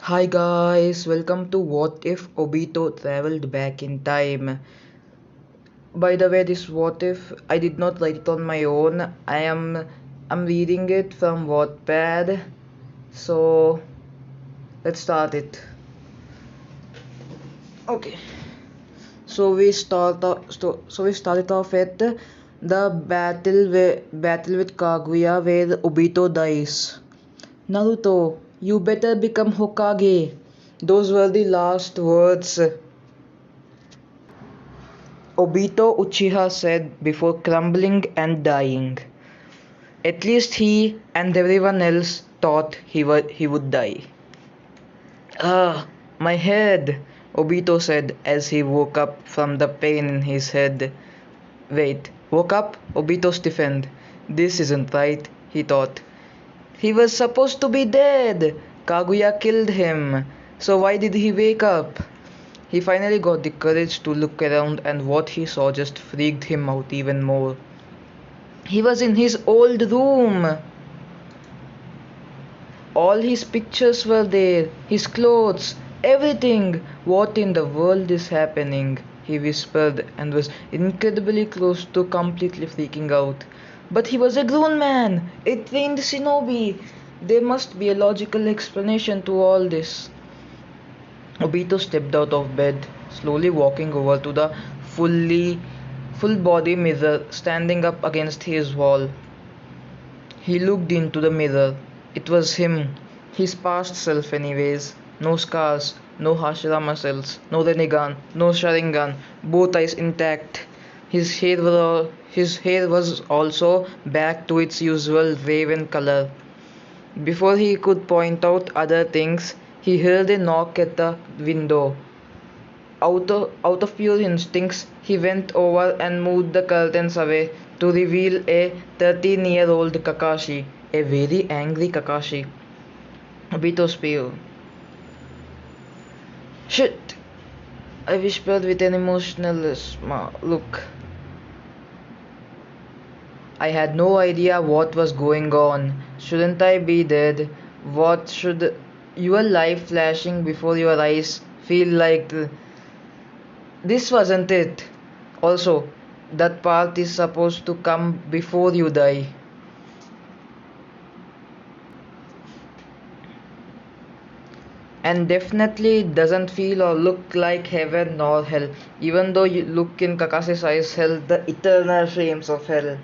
Hi guys, welcome to What If Obito Traveled Back in Time. By the way, this What If I did not write it on my own. I'm reading it from Wattpad. So let's start it. Okay. So we started off at the battle with Kaguya where Obito dies. Naruto, you better become Hokage. Those were the last words Obito Uchiha said before crumbling and dying. At least he and everyone else thought he would die. Ah, my head, Obito said as he woke up from the pain in his head. Wait, woke up? Obito stiffened. This isn't right, he thought. He was supposed to be dead. Kaguya killed him. So why did he wake up? He finally got the courage to look around, and what he saw just freaked him out even more. He was in his old room. All his pictures were there, his clothes, everything. What in the world is happening? He whispered and was incredibly close to completely freaking out. But he was a grown man, a trained shinobi. There must be a logical explanation to all this. Obito stepped out of bed, slowly walking over to the full body mirror standing up against his wall. He looked into the mirror. It was him, his past self anyways. No scars, no Hashira muscles, no Rinnegan, no Sharingan, both eyes intact. His hair was also back to its usual raven color. Before he could point out other things, he heard a knock at the window. Out of pure instincts, he went over and moved the curtains away to reveal a 13-year-old Kakashi, a very angry Kakashi. Obito spewed. Shit! I whispered with an emotional look. I had no idea what was going on. Shouldn't I be dead? What should your life flashing before your eyes feel like? This wasn't it. Also, that part is supposed to come before you die. And definitely doesn't feel or look like heaven nor hell, even though you look in Kakashi's eyes held the eternal flames of hell.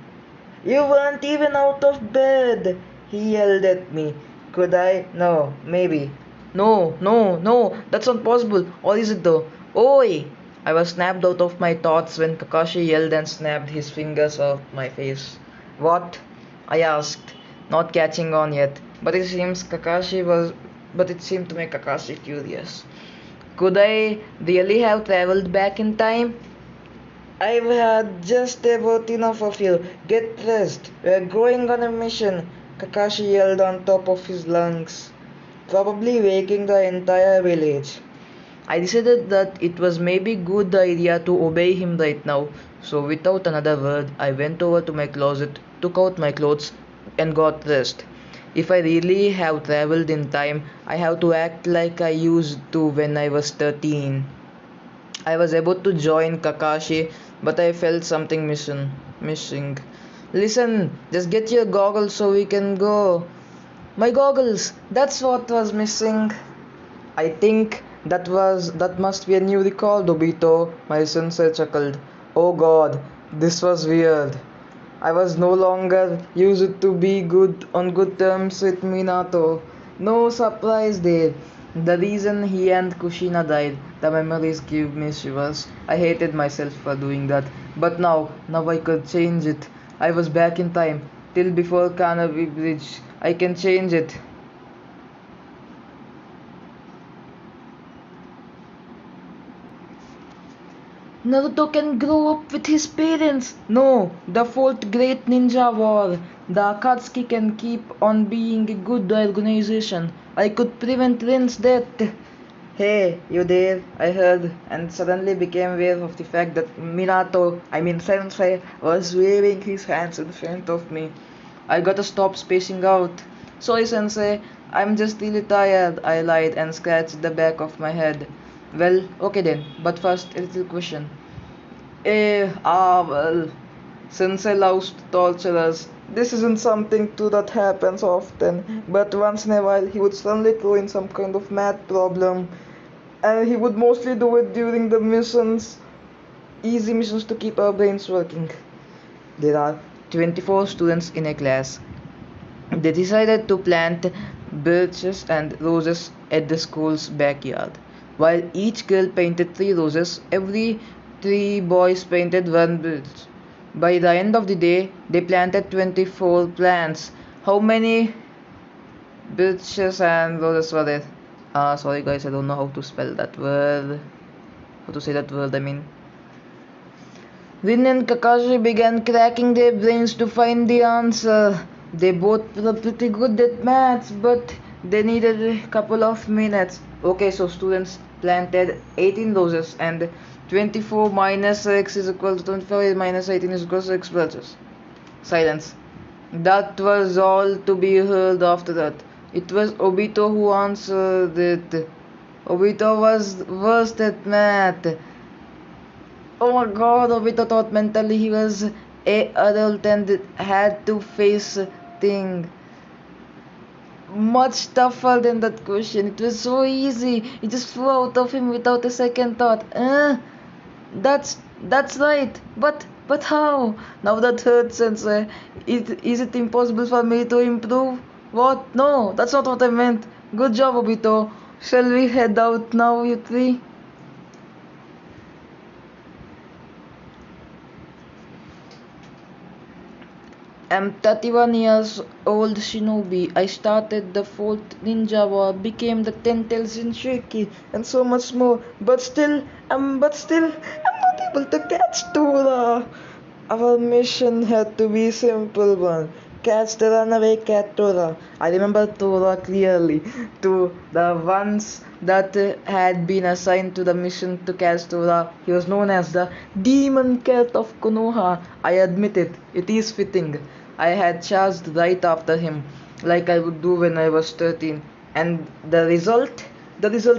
You weren't even out of bed, he yelled at me. Could I? No, maybe. No, no, no, that's not possible. Or is it though? Oi! I was snapped out of my thoughts when Kakashi yelled and snapped his fingers off my face. What? I asked, not catching on yet. But it seemed to make Kakashi curious. Could I really have traveled back in time? I've had just about enough of you. Get dressed. We're going on a mission, Kakashi yelled on top of his lungs, probably waking the entire village. I decided that it was maybe good idea to obey him right now, so without another word, I went over to my closet, took out my clothes, and got dressed. If I really have traveled in time, I have to act like I used to when I was 13. I was about to join Kakashi, but I felt something missing. Listen, just get your goggles so we can go. My goggles, that's what was missing. I think that must be a new record, Obito, my sensei chuckled. Oh god, this was weird. I was no longer used to be good terms with Minato. No surprise there. The reason he and Kushina died, the memories give me shivers. I hated myself for doing that. But now I could change it. I was back in time, till before Kanabi Bridge. I can change it. Naruto can grow up with his parents. No, the fourth great ninja war. The Akatsuki can keep on being a good organization. I could prevent Rin's death. Hey, you there? I heard and suddenly became aware of the fact that Sensei, was waving his hands in front of me. I gotta stop spacing out. Sorry, Sensei. I'm just really tired, I lied and scratched the back of my head. Well, okay then, but first a little question. Well, since I loves to torture us, this isn't something too that happens often, but once in a while he would suddenly throw in some kind of math problem, and he would mostly do it during the missions, easy missions to keep our brains working. There are 24 students in a class. They decided to plant birches and roses at the school's backyard. While each girl painted 3 roses, every 3 boys painted 1 birch. By the end of the day, they planted 24 plants. How many birches and roses were there? Sorry guys, I don't know how to spell that word. How to say that word, I mean. Rin and Kakashi began cracking their brains to find the answer. They both were pretty good at maths, but they needed a couple of minutes. Okay, so students planted 18 roses and 24 minus 6 is equal to 24 minus 18 is equal to 6 birches. Silence. That was all to be heard after that. It was Obito who answered it. Obito was worst at math. Oh my god, Obito thought mentally he was a adult and had to face thing much tougher than that question. It was so easy. It just flew out of him without a second thought. That's right. But how? Now that hurts, Sensei. Is it impossible for me to improve? What? No, that's not what I meant. Good job, Obito. Shall we head out now, you three? I'm 31 years old shinobi. I started the 4th ninja war, became the 10th Shinshiki, and so much more. I'm not able to catch Tora. Our mission had to be simple one. Catch the runaway cat Tora. I remember Tora clearly. To the ones that had been assigned to the mission to catch Tora, he was known as the Demon Cat of Konoha. I admit it, it is fitting. I had charged right after him, like I would do when I was 13. And the result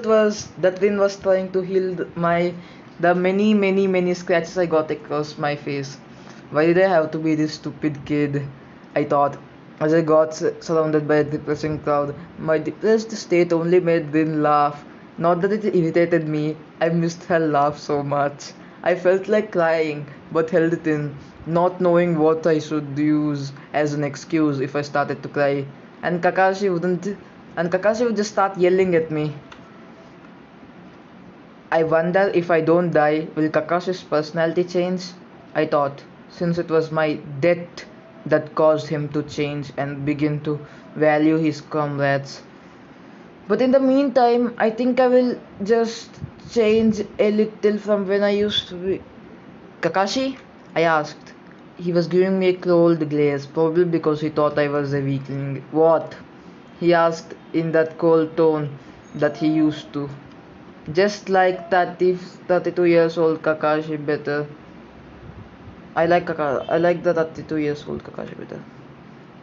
was that Rin was trying to heal the many scratches I got across my face. Why did I have to be this stupid kid? I thought, as I got surrounded by a depressing crowd. My depressed state only made Rin laugh. Not that it irritated me, I missed her laugh so much. I felt like crying, but held it in, not knowing what I should use as an excuse if I started to cry. And Kakashi would just start yelling at me. I wonder if I don't die, will Kakashi's personality change? I thought, since it was my death that caused him to change and begin to value his comrades. But in the meantime, I think I will just change a little from when I used to be. Kakashi? I asked. He was giving me a cold glare, probably because he thought I was a weakling. What? He asked in that cold tone that he used to. Just like 32 years old Kakashi better. I like the 32 years old Kakashi better.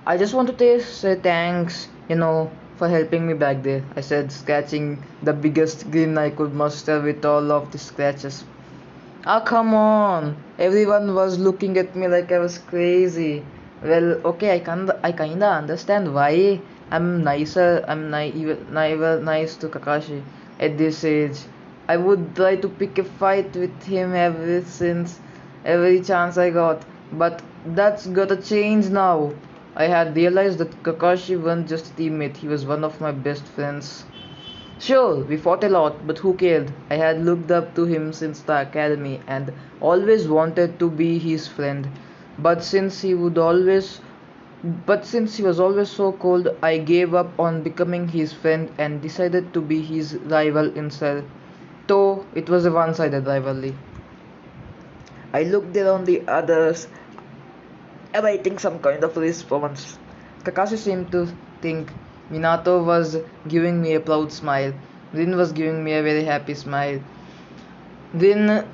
I just want to say thanks, for helping me back there, I said, scratching the biggest grin I could muster with all of the scratches. Ah, come on! Everyone was looking at me like I was crazy. Well, okay, I kinda understand why I'm nice to Kakashi at this age. I would try to pick a fight with him every chance I got, but that's gotta change now. I had realized that Kakashi wasn't just a teammate, he was one of my best friends. Sure, we fought a lot, but who cared? I had looked up to him since the academy and always wanted to be his friend. But since he would always but since he was always so cold, I gave up on becoming his friend and decided to be his rival instead. Though it was a one-sided rivalry. I looked around the others, awaiting some kind of response. Kakashi seemed to think. Minato was giving me a proud smile. Rin was giving me a very happy smile. Rin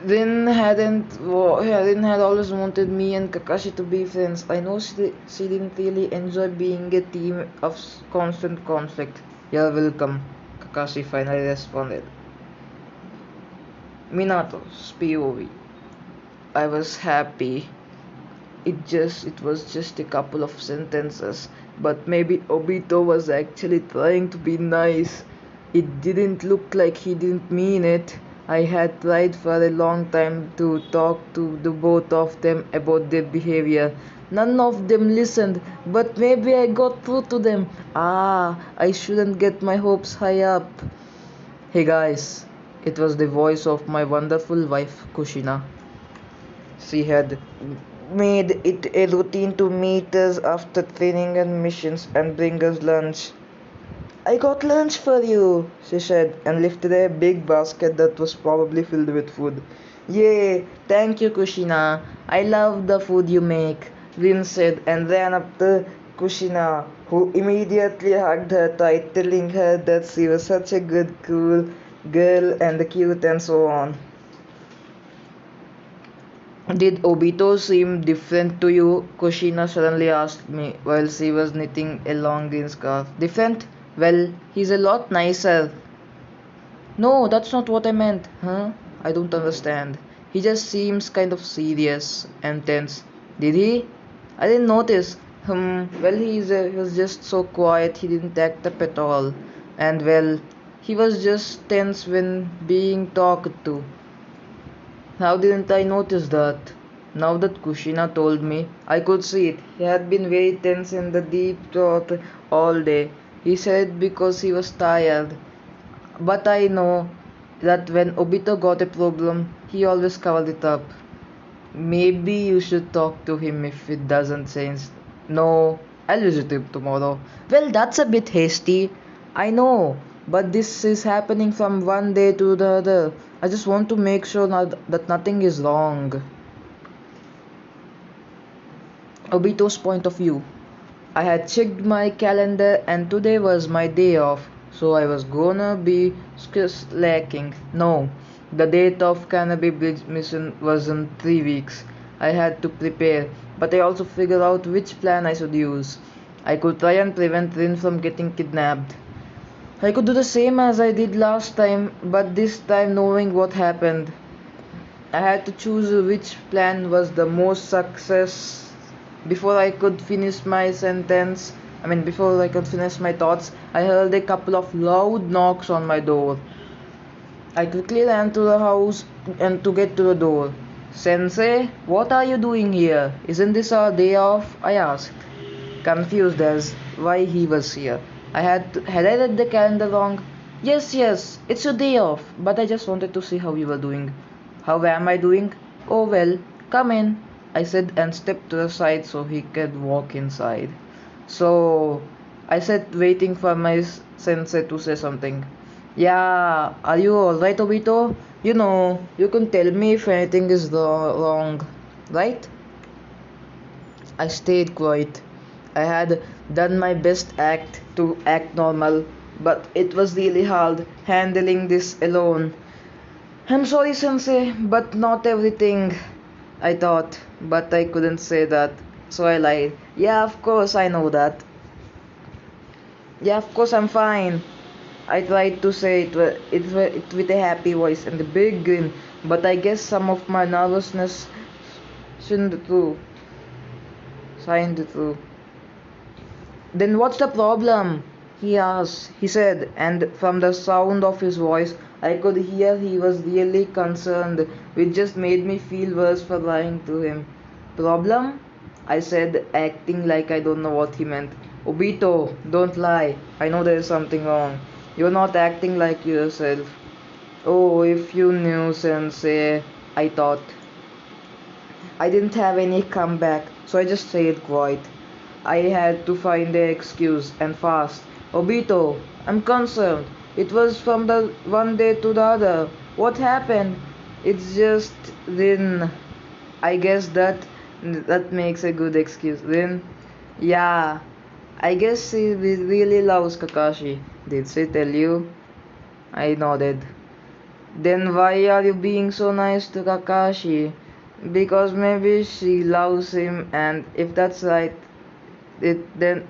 Rin had always wanted me and Kakashi to be friends. I know she didn't really enjoy being a team of constant conflict. You're welcome, Kakashi finally responded. Minato's POV. I was happy. It was just a couple of sentences, but maybe Obito was actually trying to be nice. It didn't look like he didn't mean it. I had tried for a long time to talk to the both of them about their behavior. None of them listened, but maybe I got through to them. I shouldn't get my hopes high up. Hey guys, it was the voice of my wonderful wife Kushina. She had made it a routine to meet us after training and missions and bring us lunch. I got lunch for you, she said, and lifted a big basket that was probably filled with food. Yay, thank you, Kushina. I love the food you make, Rin said and ran up to Kushina, who immediately hugged her tight, telling her that she was such a good, cool girl and cute and so on. Did Obito seem different to you? Kushina suddenly asked me while she was knitting a long green scarf. Different? Well, he's a lot nicer. No, that's not what I meant. Huh? I don't understand. He just seems kind of serious and tense. Did he? I didn't notice. Well, he was just so quiet, he didn't act up at all. And well, he was just tense when being talked to. How didn't I notice that? Now that Kushina told me, I could see it. He had been very tense in the deep thought all day. He said because he was tired. But I know that when Obito got a problem, he always covered it up. Maybe you should talk to him if it doesn't change. No, I'll visit him tomorrow. Well, that's a bit hasty. I know, but this is happening from one day to the other. I just want to make sure that nothing is wrong. Obito's point of view. I had checked my calendar and today was my day off, so I was gonna be slacking. No, the date of Canopy Bridge mission was in 3 weeks. I had to prepare, but I also figured out which plan I should use. I could try and prevent Rin from getting kidnapped. I could do the same as I did last time, but this time knowing what happened. I had to choose which plan was the most success. Before I could finish my sentence, before I could finish my thoughts, I heard a couple of loud knocks on my door. I quickly ran to the house and to get to the door. Sensei, what are you doing here? Isn't this our day off? I asked, confused as why he was here. Had I read the calendar wrong? Yes, it's your day off, but I just wanted to see how you were doing. How am I doing? Oh well, come in, I said and stepped to the side so he could walk inside. So I sat waiting for my sensei to say something. Yeah, are you alright, Obito? You can tell me if anything is wrong, right? I stayed quiet. I had done my best act to act normal, but it was really hard handling this alone. I'm sorry, Sensei, but not everything, I thought, but I couldn't say that, so I lied. Yeah, of course, I know that. Yeah, of course, I'm fine. I tried to say it with a happy voice and a big grin, but I guess some of my nervousness shined through. Shined through. Then what's the problem? He asked, he said, and from the sound of his voice, I could hear he was really concerned, which just made me feel worse for lying to him. Problem? I said, acting like I don't know what he meant. Obito, don't lie. I know there is something wrong. You're not acting like yourself. Oh, if you knew, Sensei, I thought. I didn't have any comeback, so I just stayed quiet. I had to find an excuse and fast. Obito, I'm concerned. It was from the one day to the other. What happened? It's just then. I guess that makes a good excuse. Then, yeah, I guess she really loves Kakashi. Did she tell you? I nodded. Then why are you being so nice to Kakashi? Because maybe she loves him, and if that's right, it then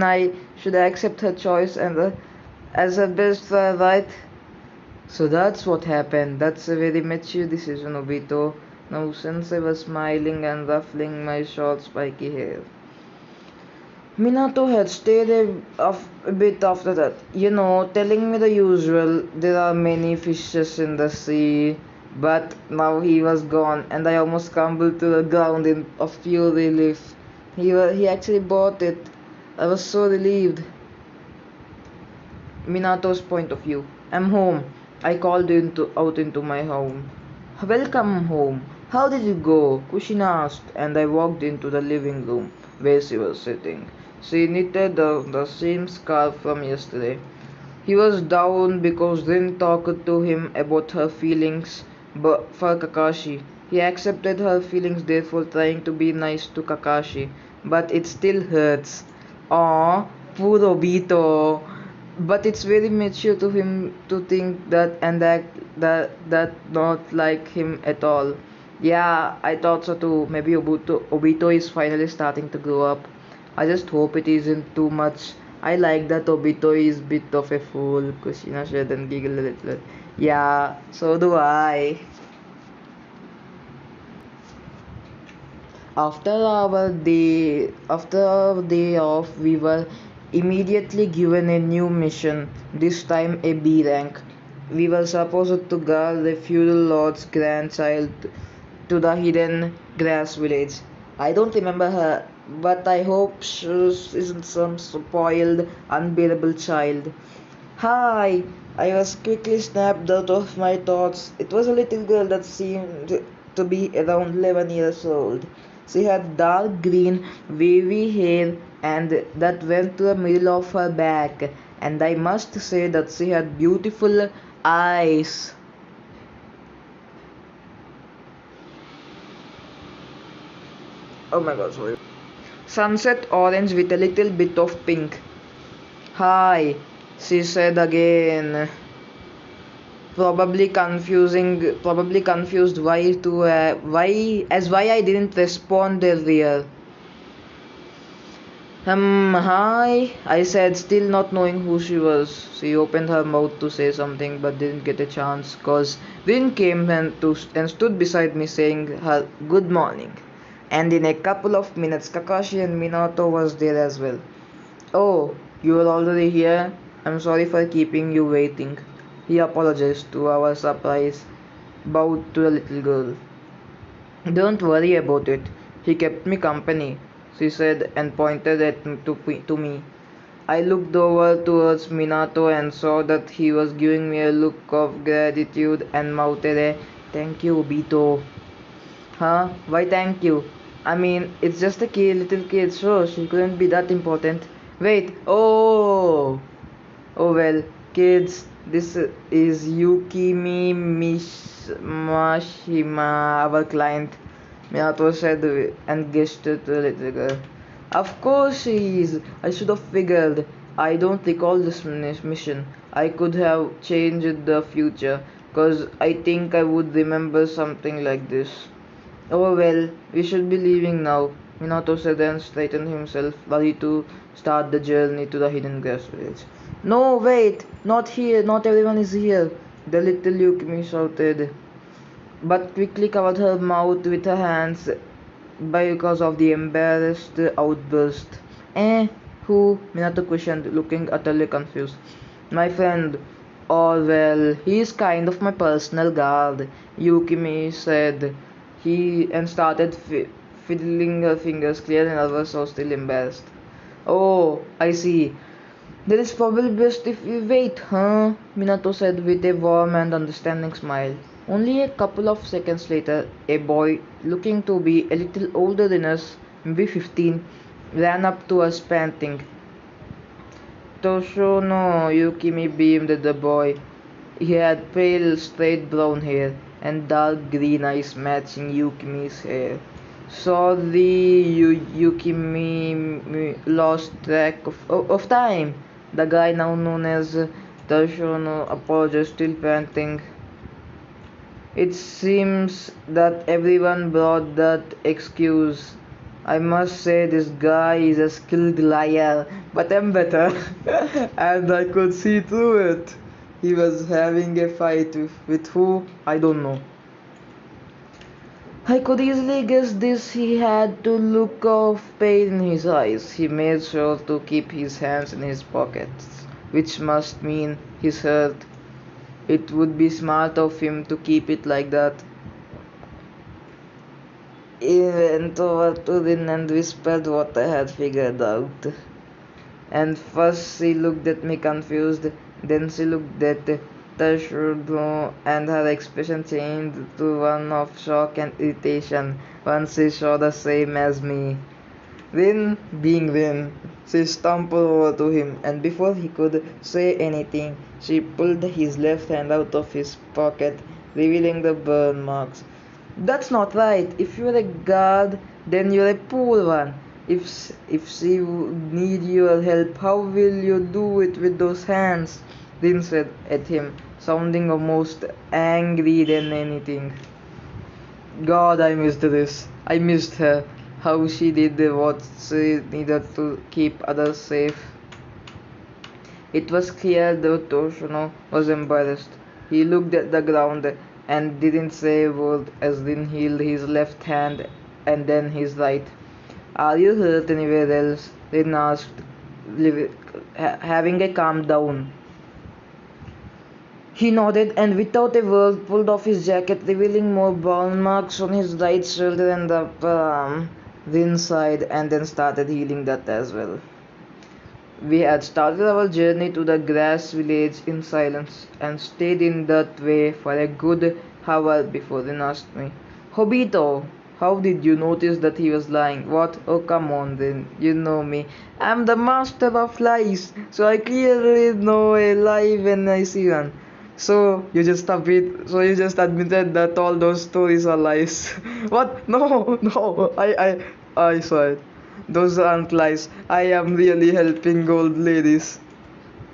I should accept her choice and as her best friend, right? So that's what happened. That's a very mature decision, Obito. Now, since I was smiling and ruffling my short spiky hair, Minato had stayed a bit after that, telling me the usual, there are many fishes in the sea, but now he was gone, and I almost crumbled to the ground of pure relief. He actually bought it. I was so relieved. Minato's point of view. I'm home. I called out into my home. Welcome home. How did you go? Kushin asked, and I walked into the living room where she was sitting. She knitted the same scarf from yesterday. He was down because Rin talked to him about her feelings but for Kakashi. He accepted her feelings, therefore trying to be nice to Kakashi. But it still hurts. Aw, poor Obito. But it's very mature to him to think that and that not like him at all. Yeah, I thought so too. Maybe Obito is finally starting to grow up. I just hope it isn't too much. I like that Obito is bit of a fool. Kushina said and giggled a little. Yeah, so do I. After our day off, we were immediately given a new mission, this time a B rank. We were supposed to guard the feudal lord's grandchild to the hidden grass village. I don't remember her, but I hope she isn't some spoiled, unbearable child. Hi! I was quickly snapped out of my thoughts. It was a little girl that seemed to be around 11 years old. She had dark green, wavy hair and that went to the middle of her back, and I must say that she had beautiful eyes. Oh my god, sorry. Sunset orange with a little bit of pink. Hi, she said again. Probably confused why I didn't respond earlier. Hi, I said, still not knowing who she was. She opened her mouth to say something but didn't get a chance cause Rin came and stood beside me saying her good morning. And in a couple of minutes Kakashi and Minato was there as well. Oh, you are already here? I'm sorry for keeping you waiting. He apologized to our surprise, bowed to the little girl. Don't worry about it. He kept me company, she said and pointed to me. I looked over towards Minato and saw that he was giving me a look of gratitude and mouthed a thank you, Obito. Huh? Why thank you? I mean, it's just a little kid, so she couldn't be that important. Wait, oh well, kids, this is Yukimi Mashima, our client. Minato said and gestured to the little girl. Of course she is. I should have figured. I don't recall this mission. I could have changed the future, cause I think I would remember something like this. Oh well, we should be leaving now, Minato said and straightened himself, ready to start the journey to the hidden grass village. No, wait, not here, not everyone is here, the little Yukimi shouted, but quickly covered her mouth with her hands because of the embarrassed outburst. Eh? Who? Minato questioned, looking utterly confused. My friend. Oh well, he's kind of my personal guard, Yukimi said. He and started fiddling her fingers, clear and nervous or still embarrassed. Oh, I see. Then it's probably best if we wait, huh? Minato said with a warm and understanding smile. Only a couple of seconds later, a boy, looking to be a little older than us, maybe 15, ran up to us panting. Toshono, Yukimi beamed at the boy. He had pale, straight brown hair and dark green eyes matching Yukimi's hair. Sorry, Yukimi lost track of time. The guy now known as Toshono apologized, still panting. It seems that everyone brought that excuse. I must say this guy is a skilled liar, but I'm better. And I could see through it. He was having a fight with who? I don't know. I could easily guess this. He had to look of pain in his eyes. He made sure to keep his hands in his pockets, which must mean he's hurt. It would be smart of him to keep it like that. He went over to Rin and whispered what I had figured out. And first she looked at me confused, then she looked at Tashurdo and her expression changed to one of shock and irritation once she saw the same as me. Rin, being Rin, she stumbled over to him and before he could say anything, she pulled his left hand out of his pocket, revealing the burn marks. That's not right. If you're a guard, then you're a poor one. If she need your help, how will you do it with those hands? Rin said at him, sounding almost angry than anything. God, I missed this. I missed her. How she did what she needed to keep others safe. It was clear that Toshino was embarrassed. He looked at the ground and didn't say a word as Rin healed his left hand and then his right. Are you hurt anywhere else? Rin asked, having a calm down. He nodded and without a word pulled off his jacket, revealing more burn marks on his right shoulder and upper arm. Rin sighed and then started healing that as well. We had started our journey to the grass village in silence and stayed in that way for a good hour before Rin asked me, Obito, how did you notice that he was lying? What? Oh, come on, then. You know me. I'm the master of lies, so I clearly know a lie when I see one. So you just admitted that all those stories are lies. What? No, no. I saw it. Those aren't lies. I am really helping old ladies.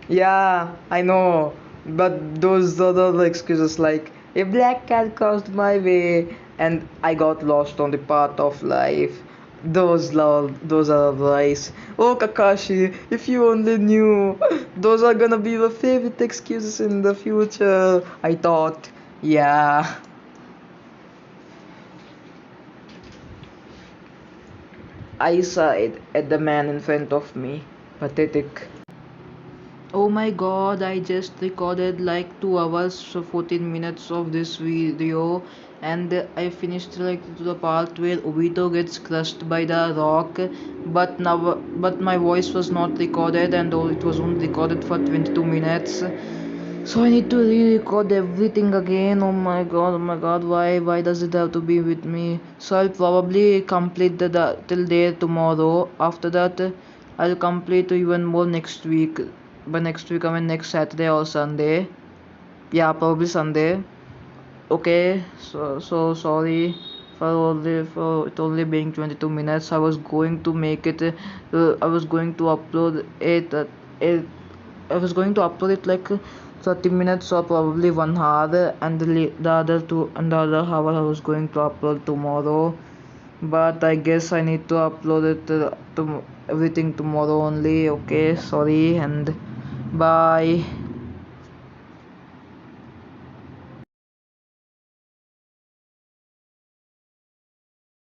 Yeah, I know. But those other excuses like a black cat crossed my way and I got lost on the path of life. Those are lies. Oh Kakashi, if you only knew, those are gonna be your favorite excuses in the future. I thought, yeah. I sighed at the man in front of me. Pathetic. Oh my god, I just recorded like 2 hours, so 14 minutes of this video, and I finished like to the part where Obito gets crushed by the rock, but my voice was not recorded and it was only recorded for 22 minutes. So I need to re-record everything again. Oh my god, why does it have to be with me? So I'll probably complete the till there tomorrow. After that, I'll complete even more next week. By next week, I mean next Saturday or Sunday. Yeah, probably Sunday. Okay, so sorry for it only being 22 minutes. I was going to make it. I was going to upload it. I was going to upload it like 30 minutes or probably 1 hour, and the other hour I was going to upload tomorrow. But I guess I need to upload it to everything tomorrow only. Okay, sorry and bye.